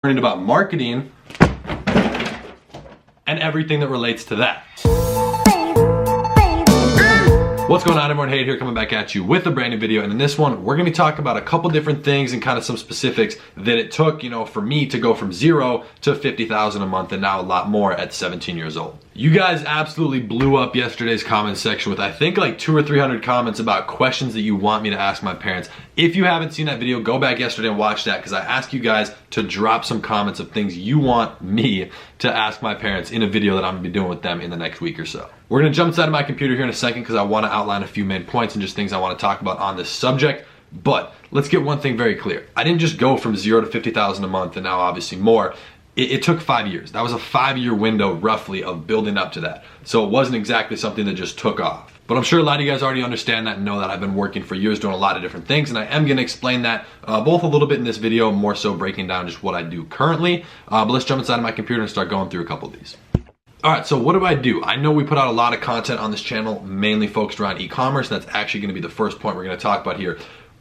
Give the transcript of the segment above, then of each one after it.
learning about marketing and everything that relates to that. What's going on, everyone? Hayden here, coming back at you with a brand new video. And in this one, we're gonna be talking about a couple different things and kind of some specifics that it took, for me to go from 0 to 50,000 a month and now a lot more at 17 years old. You guys absolutely blew up yesterday's comment section with I think like 200 or 300 comments about questions that you want me to ask my parents. If you haven't seen that video, go back yesterday and watch that, because I asked you guys to drop some comments of things you want me to ask my parents in a video that I'm gonna be doing with them in the next week or so. We're gonna jump inside of my computer here in a second because I wanna outline a few main points and just things I wanna talk about on this subject. But let's get one thing very clear. I didn't just go from 0 to 50,000 a month and now obviously more. It took 5 years. That was a 5-year window roughly of building up to that. So it wasn't exactly something that just took off. But I'm sure a lot of you guys already understand that and know that I've been working for years doing a lot of different things, and I am gonna explain that both a little bit in this video, more so breaking down just what I do currently. But let's jump inside of my computer and start going through a couple of these. All right, so what do? I know we put out a lot of content on this channel, mainly focused around e-commerce. That's actually gonna be the first point we're gonna talk about here.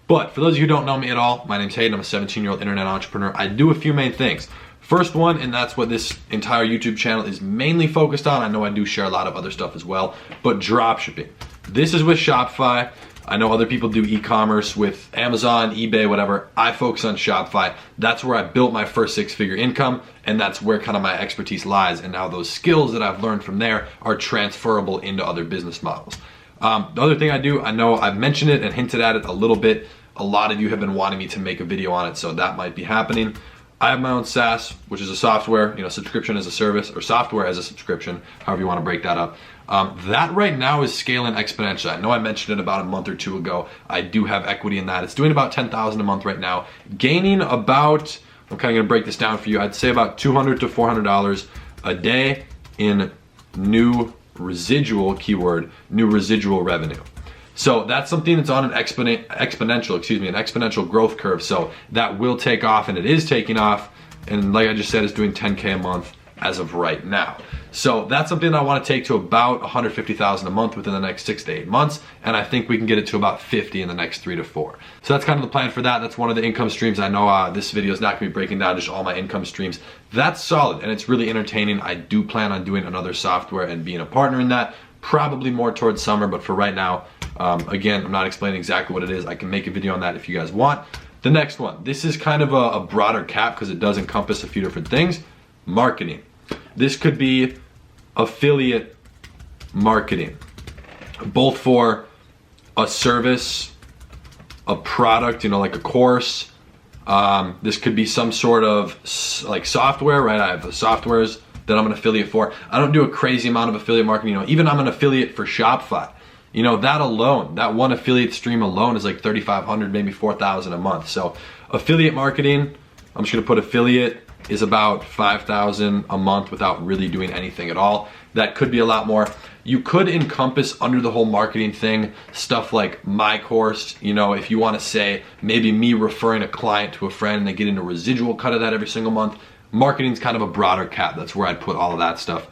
But for those of you who don't know me at all, my name's Hayden. I'm a 17-year-old internet entrepreneur. I do a few main things. First one, and that's what this entire YouTube channel is mainly focused on. I know I do share a lot of other stuff as well, but drop shipping. This is with Shopify. I know other people do e-commerce with Amazon, eBay, whatever. I focus on Shopify. That's where I built my first 6-figure income, and that's where kind of my expertise lies. And now those skills that I've learned from there are transferable into other business models. The other thing I do, I know I've mentioned it and hinted at it a little bit. A lot of you have been wanting me to make a video on it, so that might be happening. I have my own SaaS, which is a software, subscription as a service, or software as a subscription, however you want to break that up. That right now is scaling exponentially. I know I mentioned it about a month or two ago. I do have equity in that. It's doing about 10,000 a month right now, gaining about, I'm kind of going to break this down for you, I'd say about $200 to $400 a day in new residual, keyword, new residual revenue. So that's something that's on an exponential growth curve. So that will take off, and it is taking off. And like I just said, it's doing 10K a month as of right now. So that's something I want to take to about 150,000 a month within the next 6 to 8 months. And I think we can get it to about 50 in the next 3 to 4. So that's kind of the plan for that. That's one of the income streams. I know this video is not going to be breaking down just all my income streams. That's solid and it's really entertaining. I do plan on doing another software and being a partner in that, probably more towards summer, but for right now, again, I'm not explaining exactly what it is. I can make a video on that if you guys want. The next one, this is kind of a broader cap because it does encompass a few different things. Marketing. This could be affiliate marketing, both for a service, a product, like a course. This could be some sort of like software, right? I have softwares that I'm an affiliate for. I don't do a crazy amount of affiliate marketing. Even I'm an affiliate for Shopify. That alone, that one affiliate stream alone is like 3,500, maybe 4,000 a month. So affiliate marketing, I'm just gonna put affiliate is about 5,000 a month without really doing anything at all. That could be a lot more. You could encompass under the whole marketing thing stuff like my course. If you want to say maybe me referring a client to a friend and they get into a residual cut of that every single month. Marketing is kind of a broader cap. That's where I'd put all of that stuff.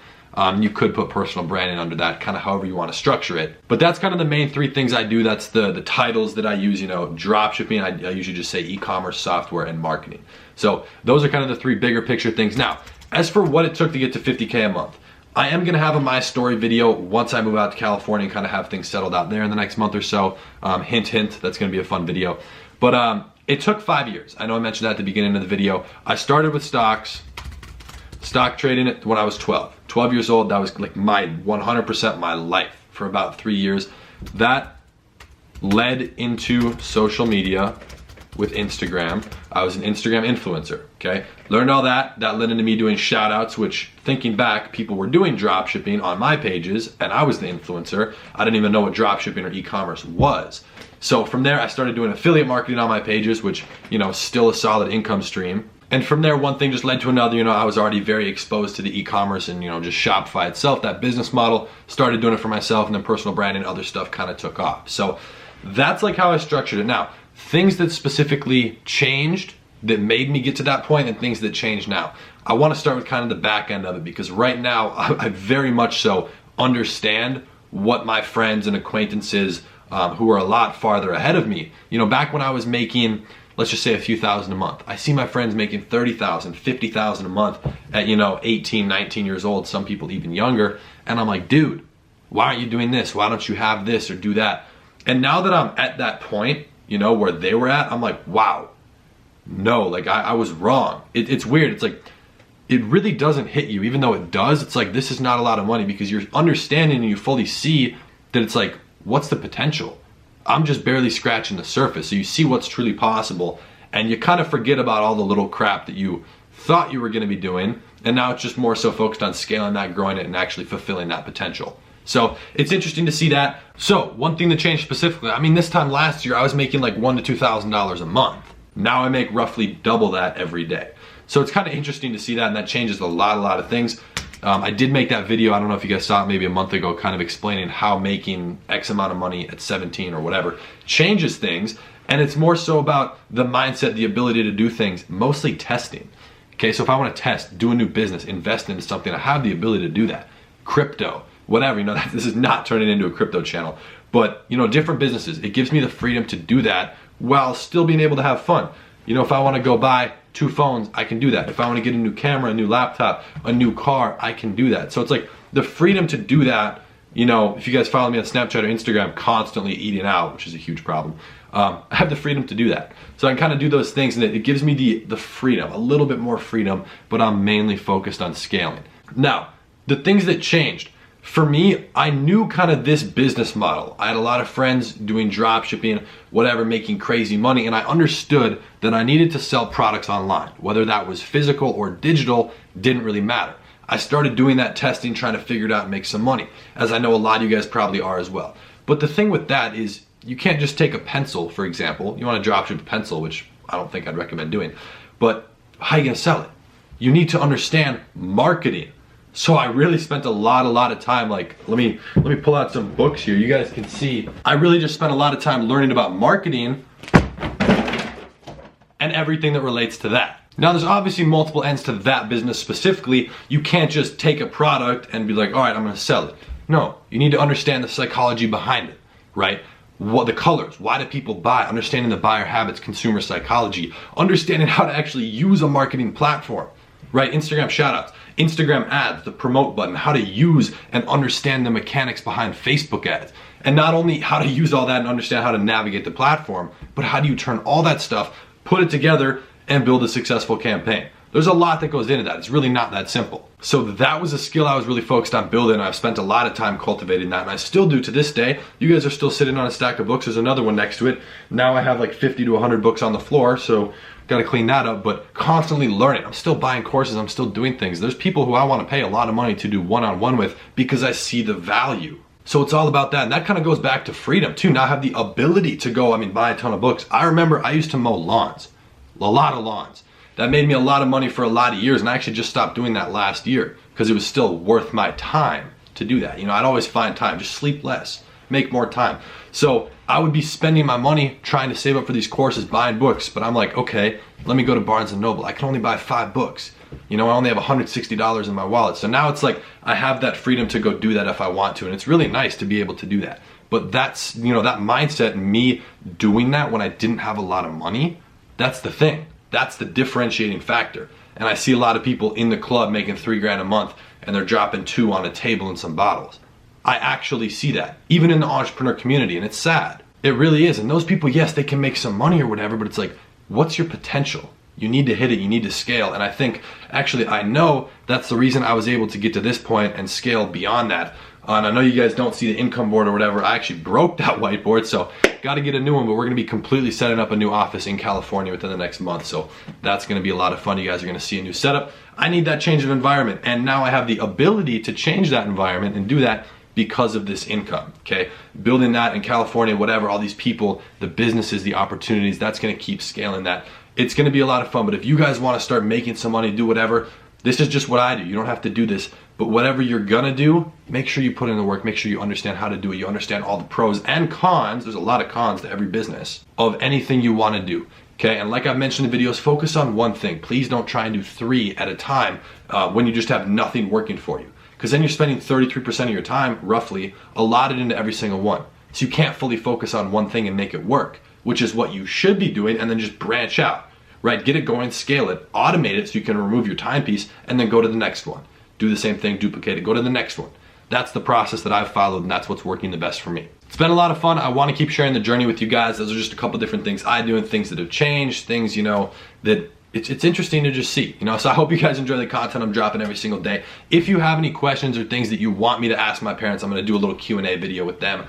You could put personal branding under that, kind of however you want to structure it. But that's kind of the main 3 things I do. That's the titles that I use, drop shipping. I usually just say e-commerce, software, and marketing. So those are kind of the 3 bigger picture things. Now, as for what it took to get to 50K a month, I am gonna have a My Story video once I move out to California and kind of have things settled out there in the next month or so. Hint, hint, that's gonna be a fun video. But it took 5 years. I know I mentioned that at the beginning of the video. I started with stock trading it when I was 12 years old. That was like my 100% my life for about 3 years. That led into social media with Instagram. I was an Instagram influencer, okay? Learned all that. That led into me doing shout outs, which thinking back, people were doing drop shipping on my pages and I was the influencer. I didn't even know what drop shipping or e-commerce was. So from there, I started doing affiliate marketing on my pages, which, still a solid income stream. And from there, one thing just led to another. I was already very exposed to the e-commerce and, just Shopify itself, that business model. Started doing it for myself, and then personal branding and other stuff kind of took off. So that's like how I structured it. Now, things that specifically changed that made me get to that point and things that changed now. I want to start with kind of the back end of it, because right now I very much so understand what my friends and acquaintances who are a lot farther ahead of me. Back when I was making let's just say a few thousand a month. I see my friends making 30,000, 50,000 a month at, 18, 19 years old, some people even younger. And I'm like, dude, why aren't you doing this? Why don't you have this or do that? And now that I'm at that point, where they were at, I'm like, wow, no, like I was wrong. It's weird. It's like, it really doesn't hit you, even though it does. It's like, this is not a lot of money, because you're understanding and you fully see that it's like, what's the potential? I'm just barely scratching the surface. So you see what's truly possible, and you kind of forget about all the little crap that you thought you were going to be doing. And now it's just more so focused on scaling that, growing it, and actually fulfilling that potential. So it's interesting to see that. So one thing that changed specifically, this time last year, I was making like $1,000 to $2,000 a month. Now I make roughly double that every day. So it's kind of interesting to see that, and that changes a lot of things. I did make that video, I don't know if you guys saw it maybe a month ago, kind of explaining how making X amount of money at 17 or whatever changes things. And it's more so about the mindset, the ability to do things, mostly testing. Okay, so if I want to test, do a new business, invest into something, I have the ability to do that. Crypto, whatever, this is not turning into a crypto channel, but different businesses, it gives me the freedom to do that while still being able to have fun. If I want to go buy 2 phones, I can do that. If I want to get a new camera, a new laptop, a new car, I can do that. So it's like the freedom to do that. If you guys follow me on Snapchat or Instagram, constantly eating out, which is a huge problem. I have the freedom to do that. So I can kind of do those things, and it gives me the freedom, a little bit more freedom, but I'm mainly focused on scaling. Now, the things that changed. For me, I knew kind of this business model. I had a lot of friends doing drop shipping, whatever, making crazy money, and I understood that I needed to sell products online. Whether that was physical or digital, didn't really matter. I started doing that testing, trying to figure it out and make some money, as I know a lot of you guys probably are as well. But the thing with that is, you can't just take a pencil, for example. You want to drop ship a pencil, which I don't think I'd recommend doing, but how are you gonna sell it? You need to understand marketing. So I really spent a lot of time, like, let me pull out some books here. You guys can see, I really just spent a lot of time learning about marketing and everything that relates to that. Now there's obviously multiple ends to that business specifically. You can't just take a product and be like, all right, I'm gonna sell it. No, you need to understand the psychology behind it, right? What the colors, why do people buy, understanding the buyer habits, consumer psychology, understanding how to actually use a marketing platform, right? Instagram shoutouts, Instagram ads, the promote button, how to use and understand the mechanics behind Facebook ads. And not only how to use all that and understand how to navigate the platform, but how do you turn all that stuff, put it together, and build a successful campaign. There's a lot that goes into that. It's really not that simple. So that was a skill I was really focused on building. I've spent a lot of time cultivating that, and I still do to this day. You guys are still sitting on a stack of books. There's another one next to it. Now I have like 50 to 100 books on the floor, so got to clean that up, but constantly learning. I'm still buying courses, I'm still doing things. There's people who I want to pay a lot of money to do one-on-one with because I see the value. So it's all about that, and that kind of goes back to freedom too. Now I have the ability to go, buy a ton of books. I remember I used to mow lawns, a lot of lawns. That made me a lot of money for a lot of years, and I actually just stopped doing that last year because it was still worth my time to do that. I'd always find time, just sleep less, make more time. So I would be spending my money trying to save up for these courses, buying books, but I'm like, okay, let me go to Barnes & Noble. I can only buy 5 books. I only have $160 in my wallet. So now it's like I have that freedom to go do that if I want to, and it's really nice to be able to do that. But that's, that mindset and me doing that when I didn't have a lot of money, that's the thing. That's the differentiating factor. And I see a lot of people in the club making $3 grand a month, and they're dropping 2 on a table and some bottles. I actually see that, even in the entrepreneur community, and it's sad. It really is. And those people, yes, they can make some money or whatever, but it's like, what's your potential? You need to hit it, you need to scale. And I think, actually, I know that's the reason I was able to get to this point and scale beyond that. And I know you guys don't see the income board or whatever. I actually broke that whiteboard, so got to get a new one, but we're going to be completely setting up a new office in California within the next month. So that's going to be a lot of fun. You guys are going to see a new setup. I need that change of environment, and now I have the ability to change that environment and do that because of this income, okay? Building that in California, whatever, all these people, the businesses, the opportunities, that's going to keep scaling that. It's going to be a lot of fun, but if you guys want to start making some money, do whatever, this is just what I do. You don't have to do this, but whatever you're gonna do, make sure you put in the work, make sure you understand how to do it, you understand all the pros and cons, there's a lot of cons to every business, of anything you wanna do, okay? And like I've mentioned in videos, focus on one thing. Please don't try and do 3 at a time when you just have nothing working for you, because then you're spending 33% of your time, roughly, allotted into every single one. So you can't fully focus on one thing and make it work. which is what you should be doing, and then just branch out, right? Get it going, scale it, automate it so you can remove your timepiece, and then go to the next one. Do the same thing, duplicate it, go to the next one. That's the process that I've followed, and that's what's working the best for me. It's been a lot of fun. I want to keep sharing the journey with you guys. Those are just a couple different things I do and things that have changed, things, you know, that it's interesting to just see, you know. So I hope you guys enjoy the content I'm dropping every single day. If you have any questions or things that you want me to ask my parents, I'm going to do a little Q&A video with them.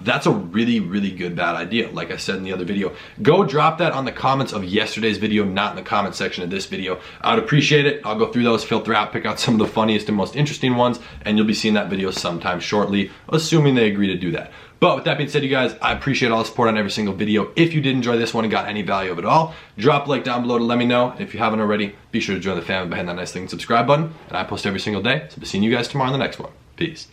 That's a really, really good bad idea. Like I said in the other video, go drop that on the comments of yesterday's video, not in the comment section of this video. I would appreciate it. I'll go through those, filter out, pick out some of the funniest and most interesting ones, and you'll be seeing that video sometime shortly, assuming they agree to do that. But with that being said, you guys, I appreciate all the support on every single video. If you did enjoy this one and got any value of it all, drop a like down below to let me know. And if you haven't already, be sure to join the family behind that nice looking subscribe button. And I post every single day, so I'll be seeing you guys tomorrow on the next one. Peace.